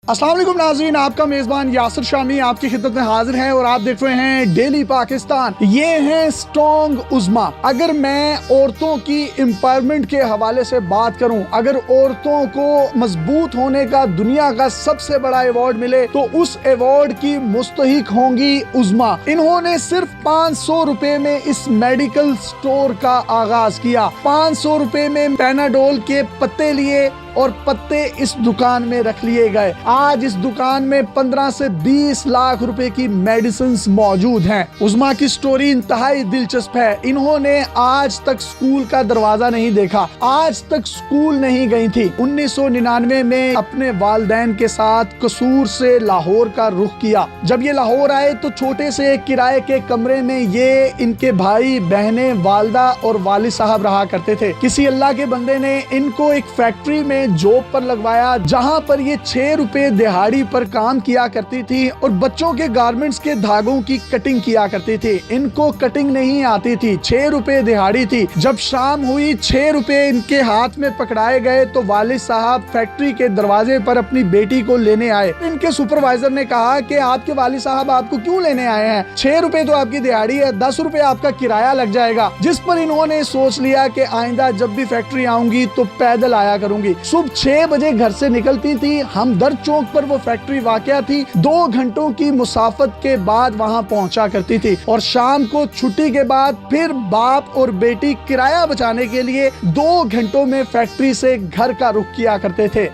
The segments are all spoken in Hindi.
अस्सलाम वालेकुम नाज़रीन, आपका मेज़बान यासिर शामी आपकी खिदमत में हाजिर है और आप देख रहे हैं डेली पाकिस्तान। ये हैं स्ट्रॉन्ग उज़्मा। अगर मैं औरतों की एम्पावरमेंट के हवाले से बात करूं, अगर औरतों को मजबूत होने का दुनिया का सबसे बड़ा अवार्ड मिले तो उस अवार्ड की मुस्तहिक होंगी उज़्मा। इन्होंने सिर्फ 500 रुपए में इस मेडिकल स्टोर का आगाज किया। 500 रुपए में पैनाडोल के पत्ते लिए और पत्ते इस दुकान में रख लिए गए। आज इस दुकान में 15 से 20 लाख रुपए की मेडिसिन मौजूद हैं। उज़्मा की स्टोरी इंतहाई दिलचस्प है। इन्होंने आज तक स्कूल का दरवाजा नहीं देखा, आज तक स्कूल नहीं गई थी। 1999 में अपने वालिदैन के साथ कसूर से लाहौर का रुख किया। जब ये लाहौर आए तो छोटे से एक किराए के कमरे में ये, इनके भाई बहनें, वालदा और वालिद साहब रहा करते थे। किसी अल्लाह के बंदे ने इनको एक फैक्ट्री में जॉब पर लगवाया, जहां पर ये 6 रुपए दिहाड़ी पर काम किया करती थी और बच्चों के गारमेंट्स के धागों की कटिंग किया करती थी। इनको कटिंग नहीं आती थी, 6 रुपए दिहाड़ी थी। जब शाम हुई, 6 रुपए इनके हाथ में पकड़ाए गए तो वालिद साहब फैक्ट्री के दरवाजे पर अपनी बेटी को लेने आए। इनके सुपरवाइजर ने कहा कि आपके वालिद साहब आपको क्यों लेने आए हैं? 6 रुपए तो आपकी दिहाड़ी है, 10 रुपए आपका किराया लग जाएगा। जिस पर इन्होंने सोच लिया कि आइंदा जब भी फैक्ट्री आऊंगी तो पैदल आया करूंगी। सुबह 6 बजे घर से निकलती थी। हमदर्द चौक पर वो फैक्ट्री वाक़या थी। 2 घंटों की मुसाफत के बाद वहां पहुंचा करती थी और शाम को छुट्टी के बाद फिर बाप और बेटी किराया बचाने के लिए 2 घंटों में फैक्ट्री से घर का रुख किया करते थे।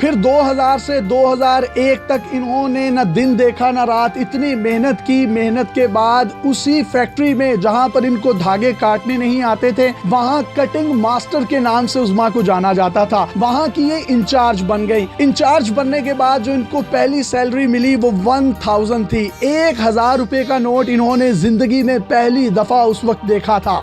फिर 2000 से 2001 तक इन्होंने न दिन देखा न रात, इतनी मेहनत की। मेहनत के बाद उसी फैक्ट्री में जहां पर इनको धागे काटने नहीं आते थे, वहां कटिंग मास्टर के नाम से उज़्मा को जाना जाता था। वहां की ये इंचार्ज बन गई। इंचार्ज बनने के बाद जो इनको पहली सैलरी मिली वो 1000 थी। 1000 रुपए का नोट इन्होंने जिंदगी में पहली दफा उस वक्त देखा था।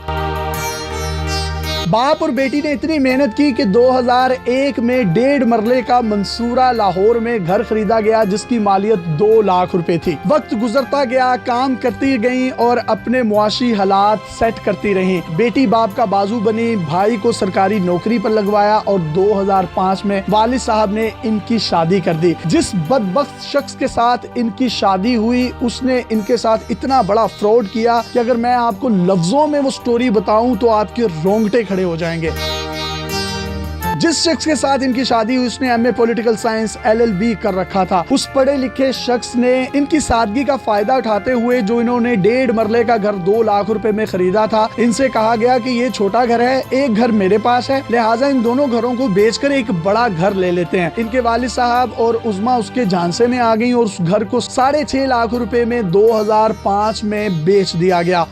बाप और बेटी ने इतनी मेहनत की कि 2001 में 1.5 मरले का मंसूरा लाहौर में घर खरीदा गया, जिसकी मालियत 2 लाख रुपए थी। वक्त गुजरता गया, काम करती गई और अपने मुआशी हालात सेट करती रही। बेटी बाप का बाजू बनी, भाई को सरकारी नौकरी पर लगवाया और 2005 में वालिद साहब ने इनकी शादी कर दी। जिस बदबख्त शख्स के साथ इनकी शादी हुई, उसने इनके साथ इतना बड़ा फ्रॉड किया कि अगर मैं आपको लफ्जों में वो स्टोरी बताऊं तो आपके रोंगटे खड़े हो जाएंगे। जिस शख्स के साथ इनकी शादी हुई उसने एमए पॉलिटिकल साइंस LLB कर रखा था। उस पढ़े लिखे शख्स ने इनकी सादगी का फायदा उठाते हुए, जो इन्होंने 1.5 मरले का घर 2 लाख रुपए में खरीदा था, इनसे कहा गया कि ये छोटा घर है, एक घर मेरे पास है, लिहाजा इन दोनों घरों को बेचकर एक बड़ा घर ले लेते हैं। इनके वालिद साहब और उज़्मा उसके झांसे में आ गई और उस घर को 6.5 लाख रुपए में 2005 में बेच दिया गया।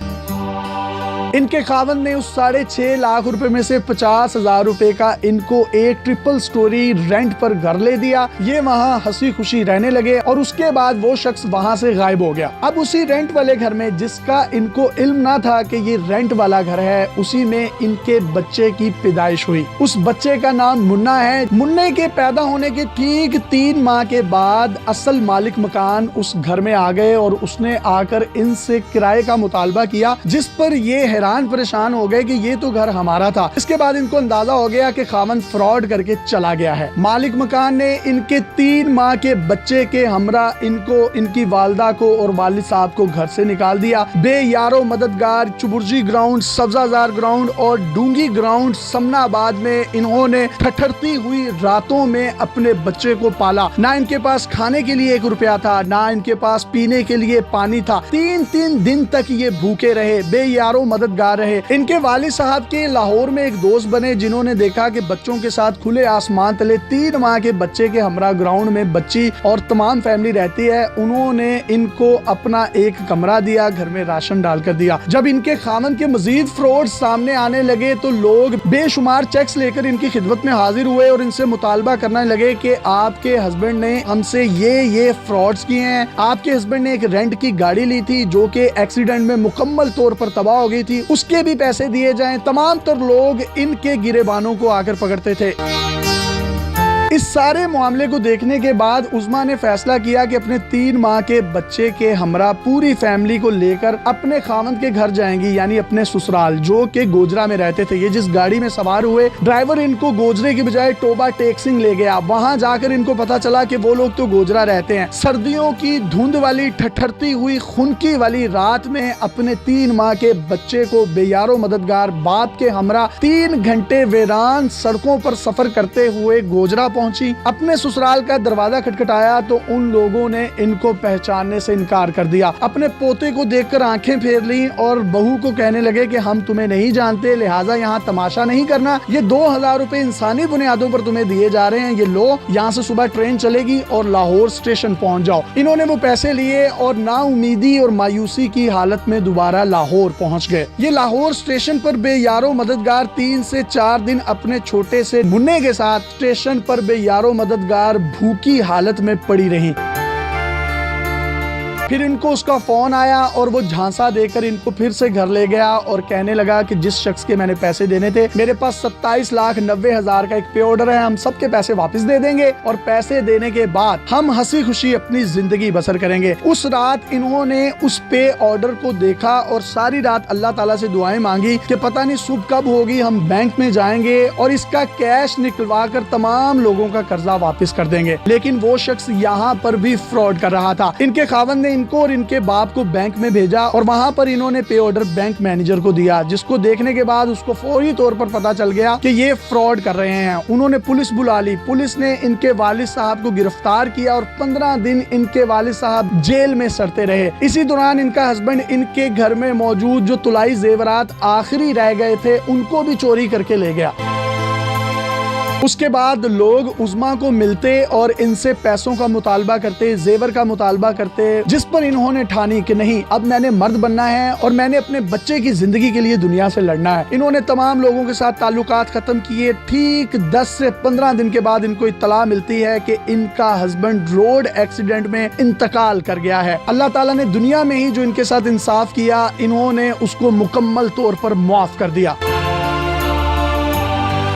इनके खावंद ने उस 6.5 लाख रुपए में से 50,000 रुपए का इनको एक ट्रिपल स्टोरी रेंट पर घर ले दिया। ये वहाँ हंसी खुशी रहने लगे और उसके बाद वो शख्स वहाँ से गायब हो गया। अब उसी रेंट वाले घर में, जिसका इनको इल्म ना था कि ये रेंट वाला घर है, उसी में इनके बच्चे की पैदाइश हुई। उस बच्चे का नाम मुन्ना है। मुन्ने के पैदा होने के ठीक 3 माह के बाद असल मालिक मकान उस घर में आ गए और उसने आकर इनसे किराए का मुतालबा किया, जिस पर ये हैरान परेशान हो गए कि ये तो घर हमारा था। इसके बाद इनको अंदाजा हो गया कि खामन फ्रॉड करके चला गया है। मालिक मकान ने इनके 3 माह के बच्चे के हमरा इनको, इनकी वालदा को और वालिद साहब को घर से निकाल दिया। बेयारो मददगार चुबुर्जी ग्राउंड, सब्जाजार ग्राउंड और डूंगी ग्राउंड समनाबाद में इन्होंने ठठरती हुई रातों में अपने बच्चे को पाला। ना इनके पास खाने के लिए 1 रुपया था, ना इनके पास पीने के लिए पानी था। 3 दिन तक ये भूखे रहे, बेयारो मददगार रहे। इनके वालिद साहब के लाहौर में एक दोस्त बने, जिन्होंने देखा कि बच्चों के साथ खुले आसमान तले 3 माह के बच्चे के हमरा ग्राउंड में बच्ची और तमाम फैमिली रहती है। उन्होंने इनको अपना एक कमरा दिया, घर में राशन डालकर दिया। जब इनके खामन के मजीद फ्रॉड सामने आने लगे तो लोग बेशुमार चेक्स लेकर इनकी खिदमत में हाजिर हुए और इनसे मुतालबा करने लगे कि आपके हस्बैंड ने हमसे ये फ्रॉड्स किए हैं। आपके हस्बैंड ने एक रेंट की गाड़ी ली थी जो कि एक्सीडेंट में मुकम्मल तौर पर तबाह हो गई थी, उसके भी पैसे दिए जाएं। तमाम तर लोग इनके गिरेबानों को आकर पकड़ते थे। इस सारे मामले को देखने के बाद उस्मा ने फैसला किया कि अपने 3 माह के बच्चे के हमरा पूरी फैमिली को लेकर अपने खावंद के घर जाएंगी, यानी अपने ससुराल, जो कि गोजरा में रहते थे। ये जिस गाड़ी में सवार हुए, ड्राइवर इनको गोजरे की बजाय टोबा टेक्सिंग ले गया। वहां जाकर इनको पता चला कि वो लोग तो गोजरा रहते हैं। सर्दियों की धुंध वाली ठठरती हुई खुनकी वाली रात में अपने 3 माह के बच्चे को बेयारो मददगार बाप के हमरा 3 घंटे वीरान सड़कों पर सफर करते हुए गोजरा पहुंची। अपने ससुराल का दरवाजा खटखटाया तो उन लोगों ने इनको पहचानने से इनकार कर दिया। अपने पोते को देखकर आंखें फेर ली और बहू को कहने लगे कि हम तुम्हें नहीं जानते, लिहाजा यहाँ तमाशा नहीं करना। ये 2000 रुपए इंसानी बुनियादों पर तुम्हें दिए जा रहे हैं, ये लो, यहाँ से सुबह ट्रेन चलेगी और लाहौर स्टेशन पहुंच जाओ। इन्होंने वो पैसे लिए और नाउमीदी और मायूसी की हालत में दोबारा लाहौर पहुंच गए। ये लाहौर स्टेशन पर बेयारो मददगार 3 से 4 दिन अपने छोटे से मुन्ने के साथ स्टेशन पर बेयारो मददगार भूखी हालत में पड़ी रही। फिर इनको उसका फोन आया और वो झांसा देकर इनको फिर से घर ले गया और कहने लगा कि जिस शख्स के मैंने पैसे देने थे, मेरे पास 27,90,000 का एक पे ऑर्डर है, हम सबके पैसे वापस दे देंगे और पैसे देने के बाद हम हंसी खुशी अपनी जिंदगी बसर करेंगे। उस रात इन्होंने उस पे ऑर्डर को देखा और सारी रात अल्लाह ताला से दुआएं मांगी कि पता नहीं सुबह कब होगी, हम बैंक में जाएंगे और इसका कैश निकलवा कर तमाम लोगों का कर्जा वापस कर देंगे। लेकिन वो शख्स यहाँ पर भी फ्रॉड कर रहा था। इनके खावंद ने इनको और इनके बाप को बैंक में भेजा और वहां पर इन्होंने पे ऑर्डर बैंक मैनेजर को दिया, जिसको देखने के बाद उसको फौरी तौर पर पता चल गया कि ये फ्रॉड कर रहे हैं। उन्होंने पुलिस बुला ली। पुलिस ने इनके वालिद साहब को गिरफ्तार किया और 15 दिन इनके वालिद साहब जेल में सड़ते रहे। इसी दौरान इनका हस्बैंड इनके घर में मौजूद जो तुलाई जेवरात आखिरी रह गए थे उनको भी चोरी करके ले गया। उसके बाद लोग उस्मा को मिलते और इनसे पैसों का मुतालबा करते, जेवर का मुतालबा करते, जिस पर इन्होंने ठानी कि नहीं, अब मैंने मर्द बनना है और मैंने अपने बच्चे की जिंदगी के लिए दुनिया से लड़ना है। इन्होंने तमाम लोगों के साथ ताल्लुकात खत्म किए। ठीक 10 से 15 दिन के बाद इनको इत्तला मिलती है कि इनका हस्बैंड रोड एक्सीडेंट में इंतकाल कर गया है। अल्लाह ताला ने दुनिया में ही जो इनके साथ इंसाफ किया, इन्होंने उसको मुकम्मल तौर पर माफ कर दिया।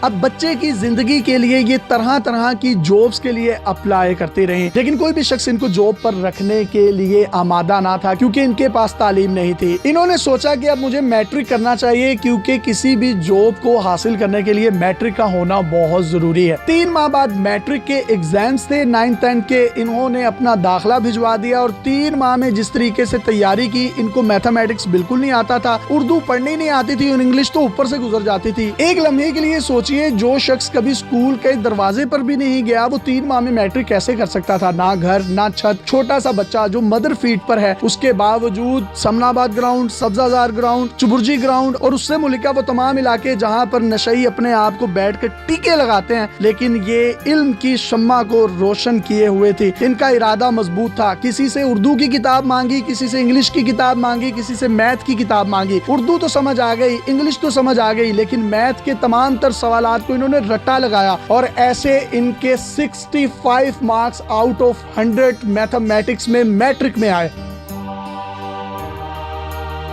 अब बच्चे की जिंदगी के लिए ये तरह तरह की जॉब्स के लिए अप्लाई करते रहे, लेकिन कोई भी शख्स इनको जॉब पर रखने के लिए आमादा ना था क्योंकि इनके पास तालीम नहीं थी। इन्होंने सोचा कि अब मुझे मैट्रिक करना चाहिए क्योंकि किसी भी जॉब को हासिल करने के लिए मैट्रिक का होना बहुत जरूरी है। 3 माह बाद मैट्रिक के एग्जाम्स थे 9th 10th के। इन्होंने अपना दाखिला भिजवा दिया और 3 माह में जिस तरीके से तैयारी की, इनको मैथमेटिक्स बिल्कुल नहीं आता था, उर्दू पढ़नी नहीं आती थी और इंग्लिश तो ऊपर से गुजर जाती थी। एक लम्हे के लिए सोचिए, जो शख्स कभी स्कूल के दरवाजे पर भी नहीं गया, वो 3 माह में मैट्रिक कैसे कर सकता था? ना घर ना छत, छोटा सा बच्चा जो मदर फीट पर है, उसके बावजूद Samanabad ground, Sabzazar ground, Chauburji ground और उससे मुलिका वो तमाम इलाके जहाँ पर नशई अपने आप को बैठ कर टीके लगाते हैं, लेकिन ये इल्म की शम्मा को रोशन किए हुए थे। इनका इरादा मजबूत था। किसी से उर्दू की किताब मांगी, किसी से इंग्लिश की किताब मांगी, किसी से मैथ की किताब मांगी। उर्दू तो समझ आ गई, इंग्लिश तो समझ आ गई, लेकिन मैथ के तमाम तर सवालात को इन्होंने रट्टा लगाया और ऐसे इनके 65 मार्क्स आउट ऑफ 100 मैथमेटिक्स में मैट्रिक में आए।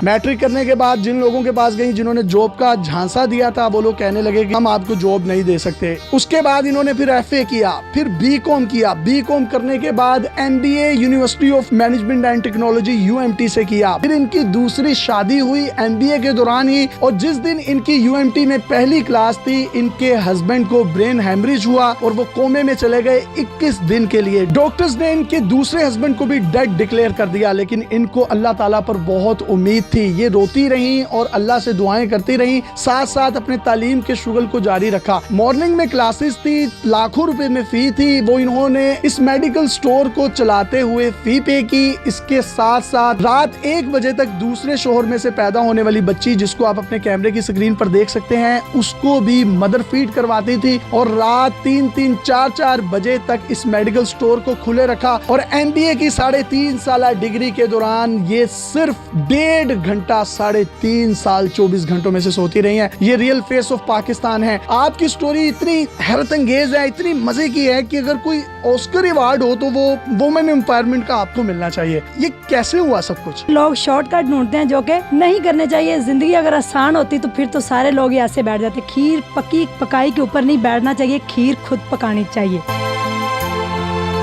मैट्रिक करने के बाद जिन लोगों के पास गई, जिन्होंने जॉब का झांसा दिया था, वो लोग कहने लगे कि हम आपको जॉब नहीं दे सकते। उसके बाद इन्होंने फिर FA किया, फिर BCom किया। BCom करने के बाद MBA university of management and technology UMT से किया। फिर इनकी दूसरी शादी हुई MBA के दौरान ही, और जिस दिन इनकी UMT में पहली क्लास थी, इनके हस्बैंड को ब्रेन हेमरेज हुआ और वो कोमे में चले गए 21 दिन के लिए। डॉक्टर्स ने इनके दूसरे हस्बैंड को भी डेड डिक्लेयर कर दिया, लेकिन इनको अल्लाह ताला पर बहुत उम्मीद थी। ये रोती रही और अल्लाह से दुआएं करती रही, साथ साथ अपने तालीम के शुगल को जारी रखा। मॉर्निंग में क्लासेस थी, लाखों रुपए में फी थी, वो इन्होंने इस मेडिकल स्टोर को चलाते हुए फी पे की। इसके साथ साथ रात 1 बजे तक दूसरे शोहर में से पैदा होने वाली बच्ची, जिसको आप अपने कैमरे की स्क्रीन पर देख सकते हैं, उसको भी मदर फीड करवाती थी और रात 3-3, 4-4 बजे तक इस मेडिकल स्टोर को खुले रखा। और MBA की 3.5 साल डिग्री के दौरान ये सिर्फ 1.5 1 घंटा 3.5 साल 24 घंटों में से सोती रही हैं। ये रियल फेस ऑफ पाकिस्तान है। आपकी स्टोरी इतनी हैरत अंगेज है, इतनी मजे की है कि अगर कोई ऑस्कर अवार्ड हो तो वो वुमेन एम्पावरमेंट का आपको मिलना चाहिए। ये कैसे हुआ सब कुछ? लोग शॉर्टकट ढूंढते हैं जो कि नहीं करने चाहिए। जिंदगी अगर आसान होती तो फिर तो सारे लोग ही ऐसे बैठ जाते। खीर पकी पकाई के ऊपर नहीं बैठना चाहिए, खीर खुद पकानी चाहिए।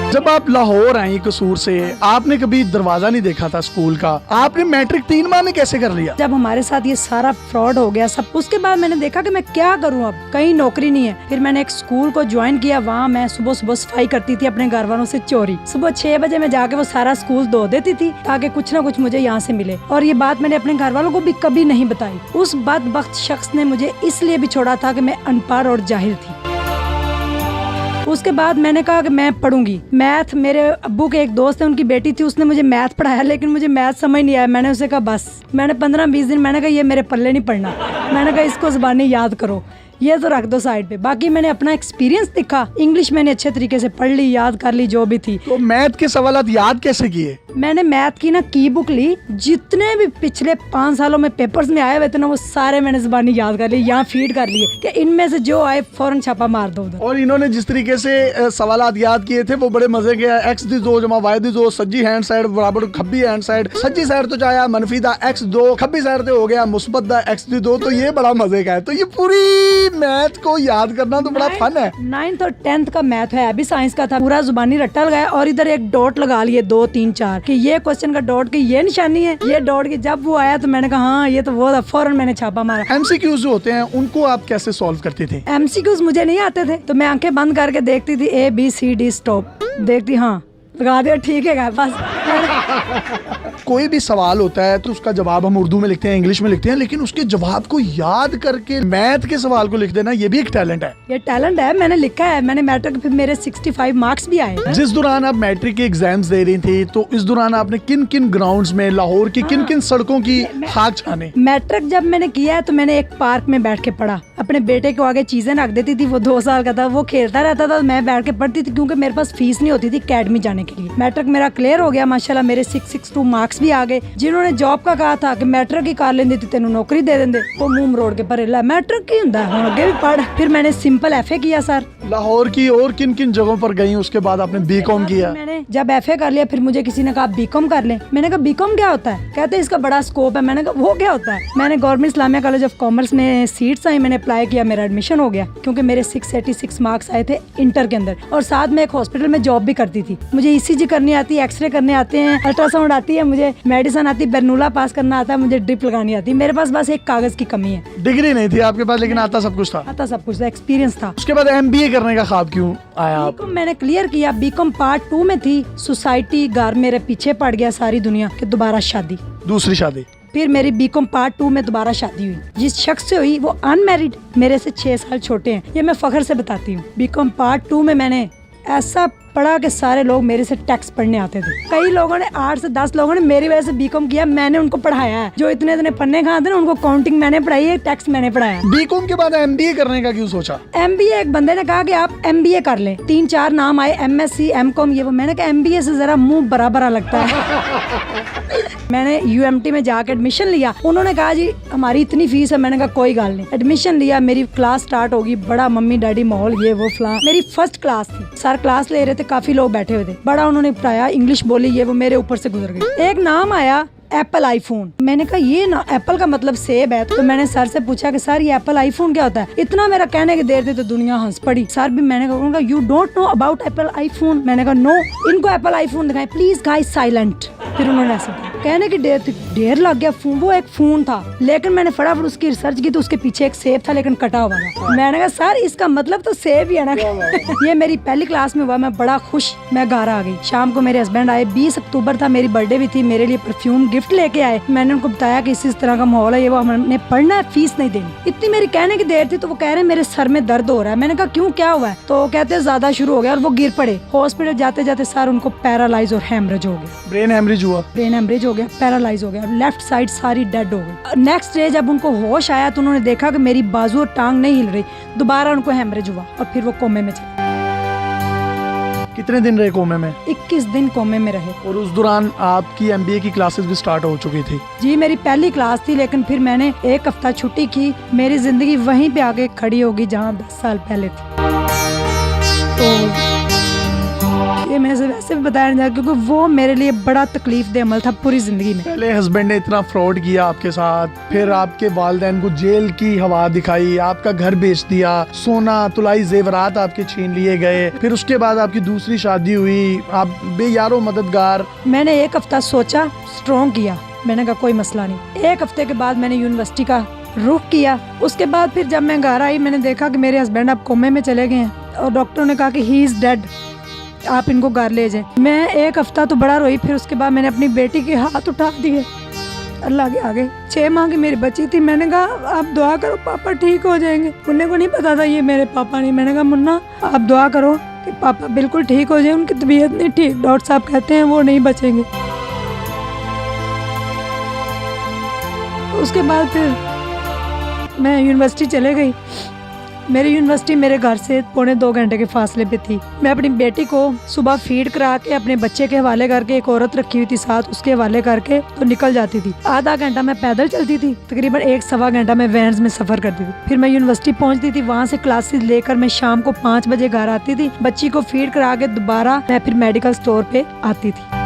जब आप लाहौर आई कसूर से, आपने कभी दरवाजा नहीं देखा था स्कूल का, आपने मैट्रिक 3 माह में कैसे कर लिया? जब हमारे साथ ये सारा फ्रॉड हो गया सब, उसके बाद मैंने देखा कि मैं क्या करूं, अब कहीं नौकरी नहीं है। फिर मैंने एक स्कूल को ज्वाइन किया। वहाँ मैं सुबह सुबह सफाई करती थी अपने घर वालों से चोरी। सुबह 6 बजे मैं जाके वो सारा स्कूल धो देती थी ताकि कुछ ना कुछ मुझे यहाँ से मिले। और ये बात मैंने अपने घर वालों को भी कभी नहीं बताई। उस बदबख्त शख्स ने मुझे इसलिए भी छोड़ा था कि मैं अनपढ़ और जाहिल थी। उसके बाद मैंने कहा कि मैं पढ़ूंगी मैथ। मेरे अब्बू के एक दोस्त है, उनकी बेटी थी, उसने मुझे मैथ पढ़ाया, लेकिन मुझे मैथ समझ नहीं आया। मैंने उसे कहा बस, मैंने 15-20 दिन मैंने कहा ये मेरे पल्ले नहीं पढ़ना। मैंने कहा इसको ज़बानी याद करो, ये तो रख दो साइड पे। बाकी मैंने अपना एक्सपीरियंस दिखा। इंग्लिश मैंने अच्छे तरीके से पढ़ ली, याद कर ली जो भी थी। तो मैथ के सवालात याद कैसे किए? मैंने मैथ की ना की बुक ली, जितने भी पिछले 5 सालों में पेपर्स में आए हुए थे ना वो सारे मैंने ज़बानी याद कर ली, यहाँ फीड कर लिए कि इनमें से जो आए फौरन छापा मार दो उधर। और इन्होंने जिस तरीके से सवालात याद किए थे वो बड़े मजे के। x दी 2 जमा y दी 2 सज्जी हैंड साइड बराबर खब्बी हैंड साइड। सज्जी साइड तो चाहे मनफी दा x2, खब्बी साइड तो हो गया मुस्बत दा x दी 2। तो ये बड़ा मजे का है। तो ये पूरी मैथ को याद करना तो बड़ा फन है। 9th और 10th का मैथ है, अभी साइंस का था, पूरा जुबानी रट्टा लगाया और इधर एक डॉट लगा लिए 2, 3, 4 कि ये क्वेश्चन का डॉट की ये निशानी है, ये डॉट की। जब वो आया तो मैंने कहा हाँ ये तो वो था, फौरन मैंने छापा मारा। MCQs जो होते हैं उनको आप कैसे सॉल्व करती थी? MCQs मुझे नहीं आते थे तो मैं आंखें बंद करके देखती थी, ABCD स्टॉप, देखती हाँ लगा दिया, ठीक है बस। कोई भी सवाल होता है तो उसका जवाब हम उर्दू में लिखते हैं, इंग्लिश में लिखते हैं, लेकिन उसके जवाब को याद करके मैथ के सवाल को लिख देना ये भी एक टैलेंट है। ये टैलेंट है, मैंने लिखा है। मैंने मैट्रिक फिर मेरे 65 मार्क्स भी आए। जिस दौरान आप मैट्रिक के एग्जाम्स दे रही थी तो इस दौरान आपने किन किन ग्राउंड्स में लाहौर की किन किन सड़कों की खाक छाने? मैट्रिक जब मैंने किया है तो मैंने एक पार्क में बैठ के पढ़ा। अपने बेटे को आगे चीजें रख देती थी, वो 2 साल का था, वो खेलता रहता था, मैं बैठ के पढ़ती थी क्योंकि मेरे पास फीस नहीं होती थी अकेडमी जाने के लिए। मैट्रिक मेरा क्लियर हो गया माशाल्लाह, मेरे 662 मार्क्स भी आ गए। जिन्होंने जॉब का कहा था कि मैट्रिक ही कर लेंदी थी तेनू नौकरी दे देंगे, वो मुंह मरोड़ के परे ला मैट्रिक की हुंदा हुण अगे भी पढ़। फिर मैंने सिंपल FA किया सर। लाहौर की और किन किन जगहों पर गई उसके बाद आपने BCom किया? मैंने जब FA कर लिया फिर मुझे किसी ने कहा BCom कर ले। मैंने कहा BCom क्या होता है? कहते इसका बड़ा स्कोप है। मैंने कहा वो क्या होता है? मैंने government Islamia college of commerce में सीट्स आई, मैंने अप्लाई किया, मेरा एडमिशन हो गया क्योंकि मेरे 686 मार्क्स आए थे इंटर के अंदर। और साथ में एक हॉस्पिटल में जॉब भी करती थी। मुझे ECG करनी आती है, एक्सरे करने आते हैं, अल्ट्रासाउंड आती है, मुझे मेडिसिन आती है, बर्नूला पास करना आता है, मुझे ड्रिप लगानी आती है। मेरे पास बस एक कागज की कमी है। डिग्री नहीं थी आपके पास लेकिन आता सब कुछ था? आता सब कुछ था, एक्सपीरियंस था। उसके बाद MBA करने का ख्वाब क्यों आया? BCom मैंने क्लियर किया। BCom पार्ट 2 में थी। सोसाइटी घर मेरे पीछे पड़ गया सारी दुनिया के, दोबारा शादी, दूसरी शादी। फिर मेरी BCom पार्ट 2 में दोबारा शादी हुई। जिस शख्स से हुई वो अनमैरिड, मेरे से 6 साल छोटे हैं, ये मैं फख्र से बताती हूँ। BCom पार्ट 2 में मैंने ऐसा पढ़ा कि सारे लोग मेरे से टैक्स पढ़ने आते थे। कई लोगों ने 8 से 10 लोगों ने मेरी वजह से BCom किया, मैंने उनको पढ़ाया है। जो इतने इतने पन्ने खाते ना उनको काउंटिंग मैंने पढ़ाई है, टैक्स मैंने पढ़ाया। BCom के बाद MBA करने का क्यों सोचा? MBA एक बंदे ने कहा कि आप MBA कर लें। 3-4 नाम आए, MSc, MCom, ये वो। मैंने कहा MBA से जरा मुंह बड़ा बड़ा लगता है। मैंने UMT में जाकर एडमिशन लिया। उन्होंने कहा जी हमारी इतनी फीस है। मैंने कहा कोई गल नहीं। एडमिशन लिया, मेरी क्लास स्टार्ट होगी, बड़ा मम्मी डैडी माहौल, ये वो फलां। मेरी फर्स्ट क्लास थी, सर क्लास ले रहे थे, काफी लोग बैठे हुए थे, बड़ा उन्होंने पढ़ाया, इंग्लिश बोली, ये वो, मेरे ऊपर से गुजर गई। एक नाम आया एप्पल आईफोन। मैंने कहा ये ना एप्पल का मतलब सेब है। तो मैंने सर से पूछा कि सर ये एप्पल आईफोन क्या होता है? इतना मेरा कहने की देर थी तो दुनिया हंस पड़ी। सर भी, मैंने कहा you don't know about Apple iPhone? मैंने कहा नो। इनको एप्पल आईफोन दिखाएं प्लीज गाइस, साइलेंट। फिर उन्होंने ऐसे कहने की देर थी, ढेर लग गया फोन। वो एक फोन था, लेकिन मैंने फटाफट उसकी रिसर्च की तो उसके पीछे एक सेब था लेकिन कटा हुआ था। मैंने कहा सर इसका मतलब तो सेब ही है ना। ये मेरी पहली क्लास में हुआ, मैं बड़ा खुश, मैं घर आ गई। शाम को मेरे हस्बैंड आए, 20 अक्टूबर था, मेरी बर्थडे भी थी, मेरे लिए परफ्यूम गिफ्ट लेके आए। मैंने उनको बताया कि इस तरह का माहौल है, ये वो, हमने पढ़ना है, फीस नहीं देनी। इतनी मेरी कहने की देर थी तो वो कह रहे मेरे सर में दर्द हो रहा है। मैंने कहा क्यों, क्या हुआ है? तो कहते ज्यादा शुरू हो गया और वो गिर पड़े। हॉस्पिटल जाते जाते सर उनको पैरालाइज और हेमरेज हो गया। ब्रेन हेमरेज हुआ? ब्रेन हेमरेज हो गया, पैरालाइज हो गया, लेफ्ट साइड सारी डेड हो गई। नेक्स्ट डे जब उनको होश आया तो उन्होंने देखा कि मेरी बाजू और टांग नहीं हिल रही। दोबारा उनको हेमरेज हुआ और फिर वो कोमे में चले। कितने दिन रहे कोमे में? 21 दिन कोमे में रहे। और उस दौरान आपकी MBA की क्लासेस भी स्टार्ट हो चुकी थी? जी मेरी पहली क्लास थी, लेकिन फिर मैंने 1 हफ्ता छुट्टी की। मेरी जिंदगी वहीं पे आगे खड़ी होगी जहाँ 10 साल पहले थी। तो ये मैं से वैसे भी बताया नहीं जाता, क्योंकि वो मेरे लिए बड़ा तकलीफ दे अमल था पूरी जिंदगी में। पहले हस्बैंड ने इतना फ्रॉड किया आपके साथ, फिर आपके वालिदैन को जेल की हवा दिखाई, आपका घर बेच दिया, सोना तुलाई जेवरात आपके छीन लिए गए, फिर उसके बाद आपकी दूसरी शादी हुई, आप बेयारो मददगार। मैंने 1 हफ्ता सोचा, स्ट्रॉन्ग किया, मैंने कहा कोई मसला नहीं। 1 हफ्ते के बाद मैंने यूनिवर्सिटी का रुख किया। उसके बाद फिर जब मैं घर आई, मैंने देखा कि मेरे हस्बैंड अब कोमे में चले गए हैं और डॉक्टरों ने कहा कि ही इज डेड, आप इनको घर ले जाएं। मैं 1 हफ्ता तो बड़ा रोई, फिर उसके बाद मैंने अपनी बेटी के हाथ उठा दिए अल्लाह के आगे। 6 माह की मेरी बच्ची थी। मैंने कहा आप दुआ करो पापा ठीक हो जाएंगे। मुन्ने को नहीं पता था ये मेरे पापा नहीं। मैंने कहा मुन्ना आप दुआ करो कि पापा बिल्कुल ठीक हो जाए, उनकी तबीयत नहीं ठीक, डॉक्टर साहब कहते हैं वो नहीं बचेंगे। उसके बाद फिर मैं यूनिवर्सिटी चले गई। मेरी यूनिवर्सिटी मेरे घर से 1.25 घंटे के फासले पे थी। मैं अपनी बेटी को सुबह फीड करा के अपने बच्चे के हवाले करके, एक औरत रखी हुई थी साथ, उसके हवाले करके तो निकल जाती थी। आधा घंटा मैं पैदल चलती थी, तकरीबन 1-1.25 घंटा मैं वैन्स में सफर करती थी। फिर मैं यूनिवर्सिटी पहुंचती थी, वहाँ से क्लासेस लेकर मैं शाम को 5 बजे घर आती थी। बच्ची को फीड करा के दोबारा मैं फिर मेडिकल स्टोर पे आती थी।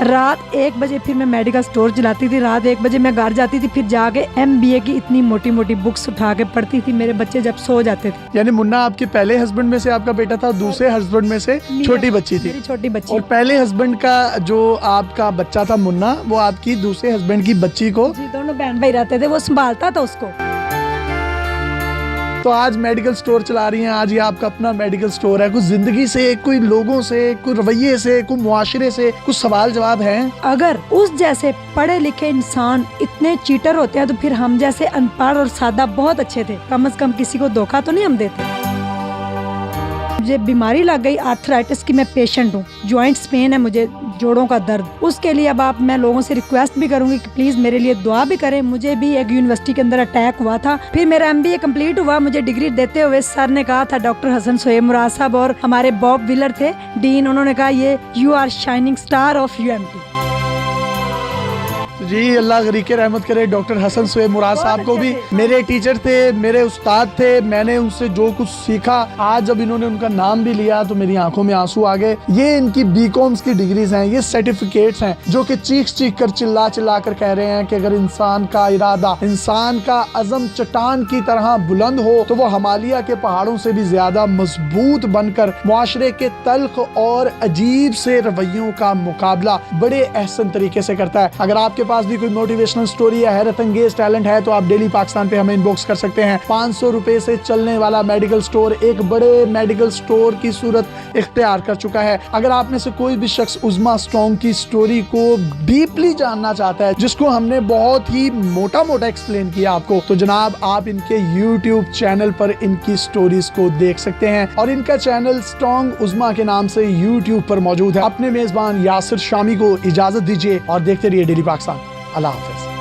रात 1 बजे फिर मैं मेडिकल स्टोर चलाती थी। रात 1 बजे मैं घर जाती थी, फिर जाके MBA की इतनी मोटी मोटी बुक्स उठा के पढ़ती थी, मेरे बच्चे जब सो जाते थे। यानी मुन्ना आपके पहले हस्बैंड में से आपका बेटा था, दूसरे हस्बैंड में से छोटी बच्ची थी? मेरी छोटी बच्ची। और पहले हस्बैंड का जो आपका बच्चा था मुन्ना, वो आपकी दूसरे हस्बैंड की बच्ची को? जी दोनों बहन भाई रहते थे, वो संभालता था उसको। तो आज मेडिकल स्टोर चला रही हैं, आज ये आपका अपना मेडिकल स्टोर है। कुछ जिंदगी से, कोई लोगों से, कोई रवैये से, कोई मुआशरे से कुछ सवाल जवाब हैं? अगर उस जैसे पढ़े लिखे इंसान इतने चीटर होते हैं तो फिर हम जैसे अनपढ़ और सादा बहुत अच्छे थे। कम से कम किसी को धोखा तो नहीं हम देते। मुझे बीमारी लग गई आर्थराइटिस की, मैं पेशेंट हूँ, जॉइंट्स पेन है मुझे, जोड़ों का दर्द। उसके लिए अब मैं लोगों से रिक्वेस्ट भी करूंगी कि प्लीज मेरे लिए दुआ भी करें। मुझे भी एक यूनिवर्सिटी के अंदर अटैक हुआ था, फिर मेरा MBA कंप्लीट हुआ। मुझे डिग्री देते हुए सर ने कहा था, डॉक्टर हसन सोहेब मुराद साहब और हमारे बॉब विलर थे डीन, उन्होंने कहा ये you are shining star of UMT। जी अल्लाह गरीक रहमत करे। डॉक्टर हसन सोहेब मुराद साहब को भी मेरे टीचर थे, मेरे उस्ताद थे। मैंने उनसे जो कुछ सीखा, आज जब इन्होंने उनका नाम भी लिया तो मेरी आंखों में आंसू आ गए। ये इनकी BComs की डिग्रीज हैं, ये सर्टिफिकेट्स हैं जो कि चीख कर चिल्ला कर कह रहे हैं कि अगर इंसान का इरादा, इंसान का अज़म चट्टान की तरह बुलंद हो तो वो हिमालय के पहाड़ों से भी ज्यादा मजबूत बनकर मुआशरे के तल्ख और अजीब से रवैयों का मुकाबला बड़े अहसन तरीके से करता है। अगर आपके पास भी कोई मोटिवेशनल स्टोरी या हैरत अंगेज टैलेंट है तो आप डेली पाकिस्तान पे हमें इनबॉक्स कर सकते हैं। 500 रुपए से चलने वाला मेडिकल स्टोर एक बड़े मेडिकल स्टोर की सूरत इख्तियार कर चुका है। अगर आप में से कोई भी शख्स उज़मा स्ट्रॉन्ग की स्टोरी को डीपली जानना चाहता है, जिसको हमने बहुत ही मोटा एक्सप्लेन किया आपको, तो जनाब आप इनके YouTube चैनल पर इनकी स्टोरीज को देख सकते हैं। और इनका चैनल स्ट्रॉन्ग उज़मा के नाम से YouTube पर मौजूद है। अपने मेजबान यासिर शामी को इजाजत दीजिए और देखते रहिए डेली पाकिस्तान। अल्लाह हाफिज।